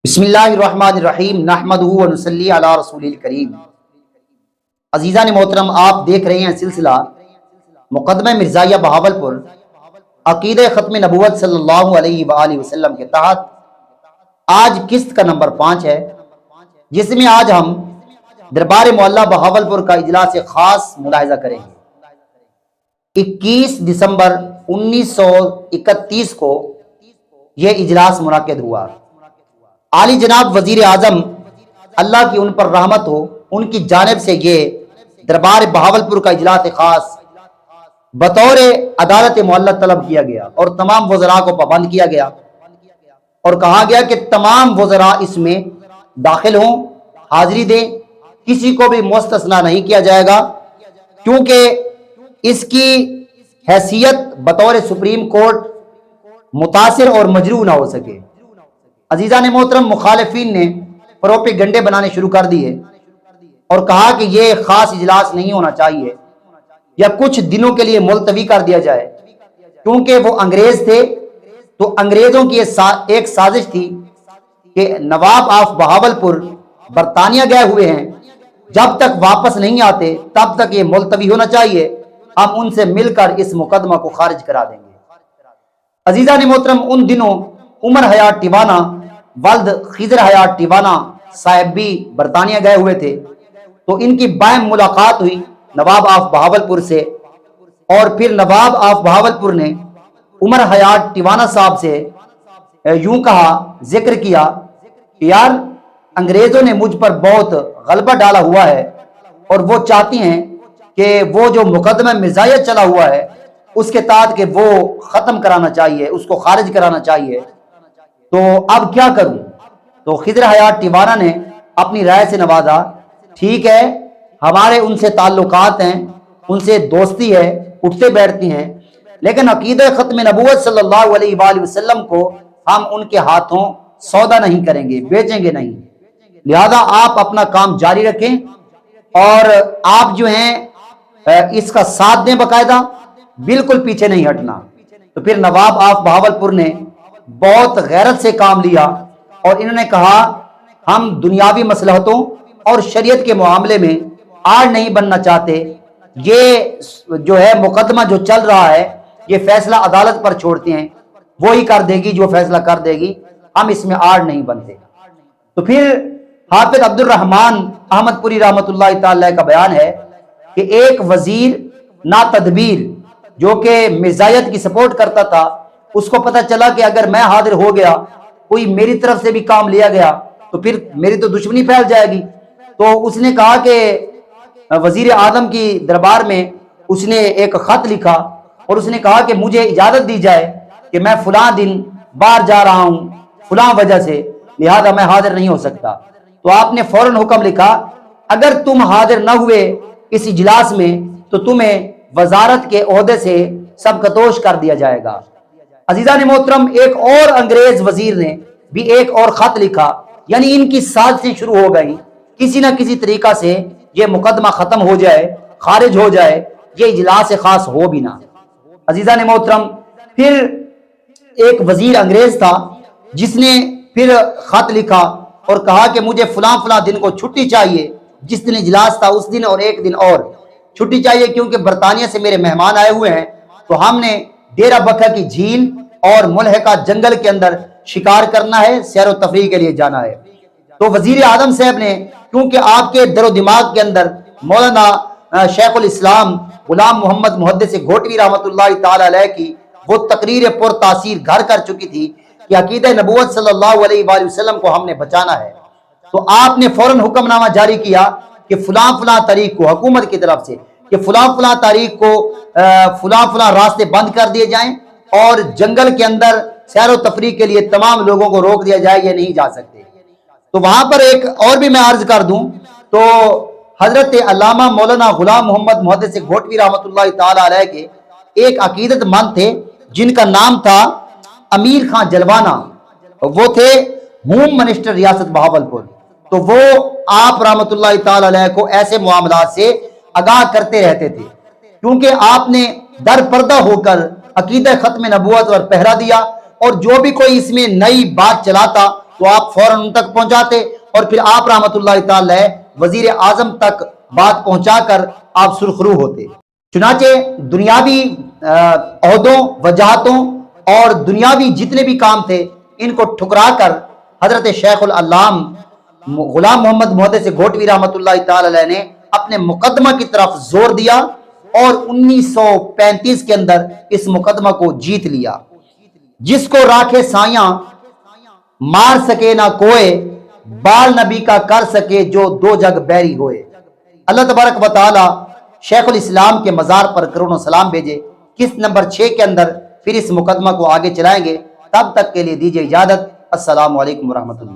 بسم اللہ الرحمن الرحیم نحمدہ و نصلی علی رسول الکریم۔ عزیزان محترم، آپ دیکھ رہے ہیں سلسلہ مقدمہ مرزائیہ بہاولپور عقیدہ ختم نبوت صلی اللہ علیہ وآلہ وسلم کے تحت آج قسط کا نمبر 5 ہے، جس میں آج ہم دربار معلیٰ بہاولپور کا اجلاس خاص ملاحظہ کریں گے۔ 21 دسمبر 1931 کو یہ اجلاس منعقد ہوا۔ عالی جناب وزیر اعظم، اللہ کی ان پر رحمت ہو، ان کی جانب سے یہ دربار بہاولپور کا اجلاس خاص بطور عدالت معلیٰ طلب کیا گیا اور تمام وزراء کو پابند کیا گیا اور کہا گیا کہ تمام وزراء اس میں داخل ہوں، حاضری دیں، کسی کو بھی مستثنی نہیں کیا جائے گا، کیونکہ اس کی حیثیت بطور سپریم کورٹ متاثر اور مجروح نہ ہو سکے۔ عزیزان محترم، مخالفین نے پروپیگنڈے بنانے شروع کر دیے اور کہا کہ یہ خاص اجلاس نہیں ہونا چاہیے یا کچھ دنوں کے لیے ملتوی کر دیا جائے، کیونکہ وہ انگریز تھے تو انگریزوں کی ایک سازش تھی کہ نواب آف بہاولپور برطانیہ گئے ہوئے ہیں، جب تک واپس نہیں آتے تب تک یہ ملتوی ہونا چاہیے، ہم ان سے مل کر اس مقدمہ کو خارج کرا دیں گے۔ عزیزان محترم، ان دنوں عمر حیات ٹیوانہ ولد خضر حیات ٹیوانہ صاحب بھی برطانیہ گئے ہوئے تھے، تو ان کی بائم ملاقات ہوئی نواب آف بہاولپور سے، اور پھر نواب آف بہاولپور نے عمر حیات ٹیوانہ صاحب سے یوں کہا، ذکر کیا کہ یار انگریزوں نے مجھ پر بہت غلبہ ڈالا ہوا ہے اور وہ چاہتی ہیں کہ وہ جو مقدمہ مرزائیہ چلا ہوا ہے اس کے تحت کہ وہ ختم کرانا چاہیے، اس کو خارج کرانا چاہیے، تو اب کیا کروں؟ تو خضر حیات ٹیوانہ نے اپنی رائے سے نوازا، ٹھیک ہے، ہمارے ان سے تعلقات ہیں، ان سے دوستی ہے، اٹھتے بیٹھتی ہیں، لیکن عقیدہ ختم نبوت صلی اللہ علیہ وآلہ وسلم کو ہم ان کے ہاتھوں سودا نہیں کریں گے، بیچیں گے نہیں، لہذا آپ اپنا کام جاری رکھیں اور آپ جو ہیں اس کا ساتھ دیں، باقاعدہ بالکل پیچھے نہیں ہٹنا۔ تو پھر نواب آف بہاولپور نے بہت غیرت سے کام لیا اور انہوں نے کہا، ہم دنیاوی مصلحتوں اور شریعت کے معاملے میں آڑ نہیں بننا چاہتے، یہ جو ہے مقدمہ جو چل رہا ہے یہ فیصلہ عدالت پر چھوڑتے ہیں، وہی کر دے گی جو فیصلہ کر دے گی، ہم اس میں آڑ نہیں بنتے۔ تو پھر حافظ عبد الرحمن احمد پوری رحمۃ اللہ تعالی کا بیان ہے کہ ایک وزیر نا تدبیر جو کہ مرزائیت کی سپورٹ کرتا تھا، اس کو پتہ چلا کہ اگر میں حاضر ہو گیا، کوئی میری طرف سے بھی کام لیا گیا تو پھر میری تو دشمنی پھیل جائے گی، تو اس نے کہا کہ وزیر اعظم کی دربار میں اس نے ایک خط لکھا اور اس نے کہا کہ مجھے اجازت دی جائے کہ میں فلاں دن باہر جا رہا ہوں فلاں وجہ سے، لہذا میں حاضر نہیں ہو سکتا۔ تو آپ نے فوراً حکم لکھا، اگر تم حاضر نہ ہوئے اس اجلاس میں تو تمہیں وزارت کے عہدے سے سبکدوش کر دیا جائے گا۔ عزیزان محترم، ایک اور انگریز وزیر نے بھی ایک اور خط لکھا، یعنی ان کی سازشیں شروع ہو گئیں، کسی نہ کسی طریقہ سے یہ مقدمہ ختم ہو جائے، خارج ہو جائے، یہ اجلاس خاص ہو بھی نہ۔ عزیزان محترم، پھر ایک وزیر انگریز تھا جس نے پھر خط لکھا اور کہا کہ مجھے فلاں فلاں دن کو چھٹی چاہیے، جس دن اجلاس تھا اس دن اور ایک دن اور چھٹی چاہیے، کیونکہ برطانیہ سے میرے مہمان آئے ہوئے ہیں، تو ہم نے ڈیرہ بکھا کی جھیل اور ملحقہ جنگل کے اندر شکار کرنا ہے، سیر و تفریح کے لیے جانا ہے۔ تو وزیر اعظم صاحب نے، کیونکہ آپ کے در و دماغ کے اندر مولانا شیخ الاسلام غلام محمد محدث گھوٹوی رحمۃ اللہ تعالی علیہ کی وہ تقریر پر تاثیر گھر کر چکی تھی کہ عقیدہ نبوت صلی اللہ علیہ وآلہ وسلم کو ہم نے بچانا ہے، تو آپ نے فوراً حکم نامہ جاری کیا کہ فلاں فلاں تاریخ کو حکومت کی طرف سے کہ فلاں فلاں تاریخ کو فلاں فلاں راستے بند کر دیے جائیں اور جنگل کے اندر سیر و تفریح کے لیے تمام لوگوں کو روک دیا جائے، یہ نہیں جا سکتے۔ تو وہاں پر ایک اور بھی میں عرض کر دوں تو حضرت علامہ مولانا غلام محمد محدث گھوٹوی رحمۃ اللہ تعالی علیہ کے ایک عقیدت مند تھے جن کا نام تھا امیر خان جلوانہ، وہ تھے ہوم منسٹر ریاست بہاولپور، تو وہ آپ رحمۃ اللہ تعالی علیہ کو ایسے معاملات سے آگاہ کرتے رہتے تھے، کیونکہ آپ نے در پردہ ہو کر عقیدہ ختم نبوت اور پہرا دیا، اور جو بھی کوئی اس میں نئی بات چلاتا تو آپ فوراً ان تک پہنچاتے اور پھر آپ رحمۃ اللہ تعالی وزیر اعظم تک بات پہنچا کر آپ سرخرو ہوتے۔ چنانچہ دنیاوی عہدوں، وجاہتوں اور دنیاوی جتنے بھی کام تھے ان کو ٹھکرا کر حضرت شیخ العلام غلام محمد محدث گھوٹوی رحمۃ اللہ تعالی علیہ نے اپنے مقدمہ کی طرف زور دیا اور 1935 کے اندر اس مقدمہ کو جیت لیا۔ جس کو راکھے سایاں مار سکے نہ کوئے، بال نبی کا کر سکے جو دو جگ بیری ہوئے۔ اللہ تبارک و تعالی شیخ الاسلام کے مزار پر کروڑوں سلام بھیجے۔ قسط نمبر 6 کے اندر پھر اس مقدمہ کو آگے چلائیں گے۔ تب تک کے لیے دیجیے اجازت۔ السلام علیکم ورحمۃ اللہ۔